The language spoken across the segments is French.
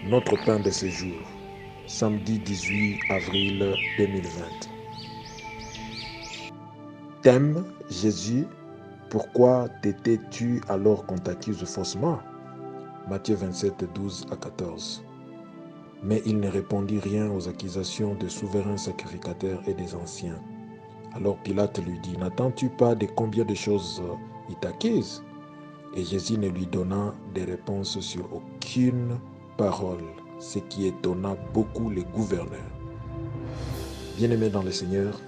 Notre pain de ce jour, samedi 18 avril 2020. Thème: Jésus, pourquoi t'étais-tu alors qu'on t'accuse faussement? Matthieu 27, 12 à 14. Mais il ne répondit rien aux accusations des souverains sacrificateurs et des anciens. Alors Pilate lui dit: N'attends-tu pas de combien de choses il t'accuse? Et Jésus ne lui donna des réponses sur aucune parole, ce qui étonna beaucoup les gouverneurs. Bien-aimés dans le Seigneur,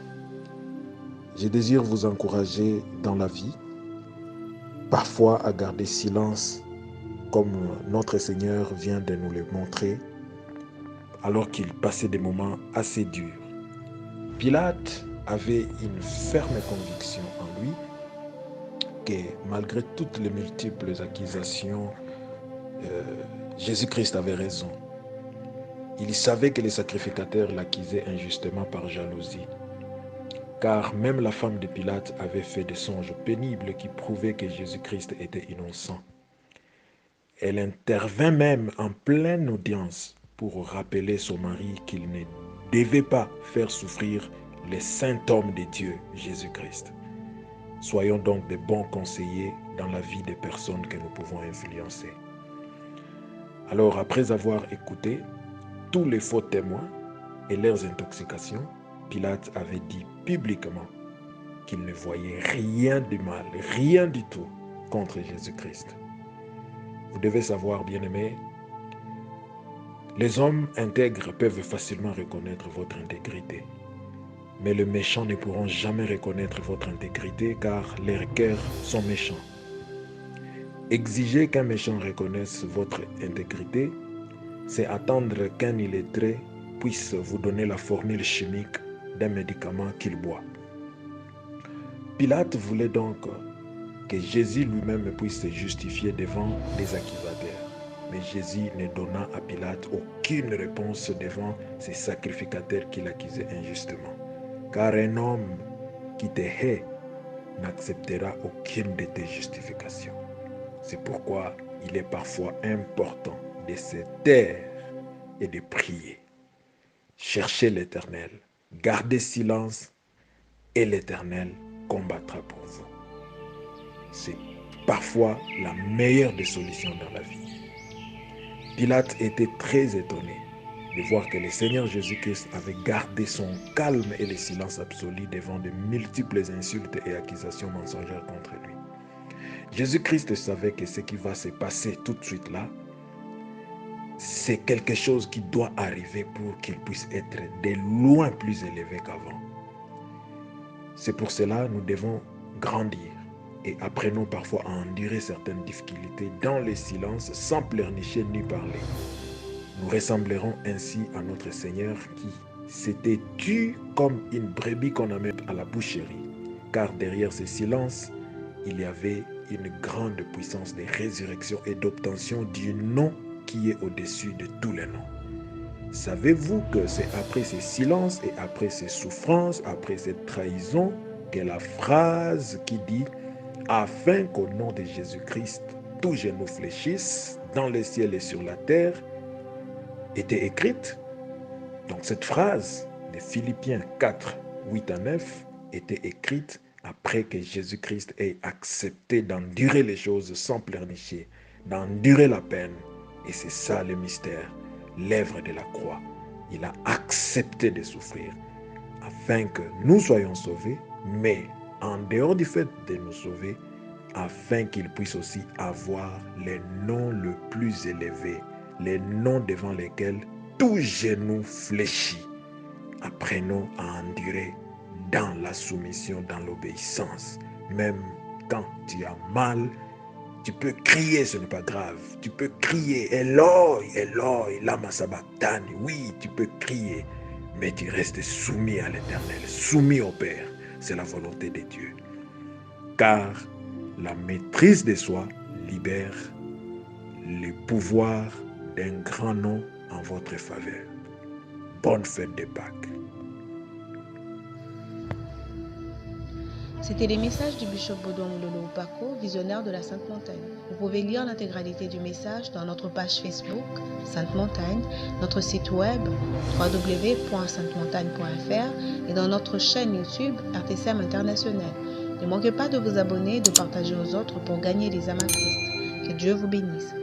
je désire vous encourager dans la vie, parfois à garder silence, comme notre Seigneur vient de nous le montrer, alors qu'il passait des moments assez durs. Pilate avait une ferme conviction en lui que malgré toutes les multiples accusations, Jésus-Christ avait raison. Il savait que les sacrificateurs l'accusaient injustement par jalousie, car même la femme de Pilate avait fait des songes pénibles qui prouvaient que Jésus-Christ était innocent. Elle intervint même en pleine audience pour rappeler son mari qu'il ne devait pas faire souffrir le saint homme de Dieu, Jésus-Christ. Soyons donc de bons conseillers dans la vie des personnes que nous pouvons influencer. Alors, après avoir écouté tous les faux témoins et leurs intoxications, Pilate avait dit publiquement qu'il ne voyait rien de mal, rien du tout contre Jésus-Christ. Vous devez savoir, bien-aimés, les hommes intègres peuvent facilement reconnaître votre intégrité. Mais les méchants ne pourront jamais reconnaître votre intégrité car leurs cœurs sont méchants. Exiger qu'un méchant reconnaisse votre intégrité, c'est attendre qu'un illettré puisse vous donner la formule chimique d'un médicament qu'il boit. Pilate voulait donc que Jésus lui-même puisse se justifier devant les accusateurs. Mais Jésus ne donna à Pilate aucune réponse devant ces sacrificateurs qui l'accusaient injustement. Car un homme qui te hait n'acceptera aucune de tes justifications. C'est pourquoi il est parfois important de se taire et de prier. Cherchez l'Éternel, gardez silence et l'Éternel combattra pour vous. C'est parfois la meilleure des solutions dans la vie. Pilate était très étonné de voir que le Seigneur Jésus-Christ avait gardé son calme et le silence absolu devant de multiples insultes et accusations mensongères contre lui. Jésus-Christ savait que ce qui va se passer tout de suite là, c'est quelque chose qui doit arriver pour qu'il puisse être de loin plus élevé qu'avant. C'est pour cela que nous devons grandir et apprenons parfois à endurer certaines difficultés dans le silence sans pleurnicher ni parler. Nous ressemblerons ainsi à notre Seigneur qui s'était tué comme une brebis qu'on amène à la boucherie, car derrière ce silence, il y avait une grande puissance de résurrection et d'obtention du nom qui est au-dessus de tous les noms. Savez-vous que c'est après ces silences et après ces souffrances, après cette trahison, que la phrase qui dit « Afin qu'au nom de Jésus-Christ, tous genoux fléchissent dans le ciel et sur la terre » était écrite? Donc cette phrase de Philippiens 4, 8 à 9 était écrite après que Jésus-Christ ait accepté d'endurer les choses sans pleurnicher, d'endurer la peine. Et c'est ça le mystère, l'œuvre de la croix. Il a accepté de souffrir afin que nous soyons sauvés, mais en dehors du fait de nous sauver, afin qu'il puisse aussi avoir les noms le plus élevés, les noms devant lesquels tout genou fléchit. Apprenons à endurer dans la soumission, dans l'obéissance. Même quand tu as mal, tu peux crier, ce n'est pas grave. Tu peux crier, Eloi, Eloi, lama sabachthani. Oui, tu peux crier, mais tu restes soumis à l'Éternel, soumis au Père. C'est la volonté de Dieu. Car la maîtrise de soi libère le pouvoir d'un grand nom en votre faveur. Bonne fête de Pâques. C'était les messages du bishop Baudouin Moulolo Upako, visionnaire de la Sainte Montagne. Vous pouvez lire l'intégralité du message dans notre page Facebook Sainte Montagne, notre site web www.saintemontagne.fr et dans notre chaîne YouTube RTCM International. Ne manquez pas de vous abonner et de partager aux autres pour gagner les âmes à Christ. Que Dieu vous bénisse.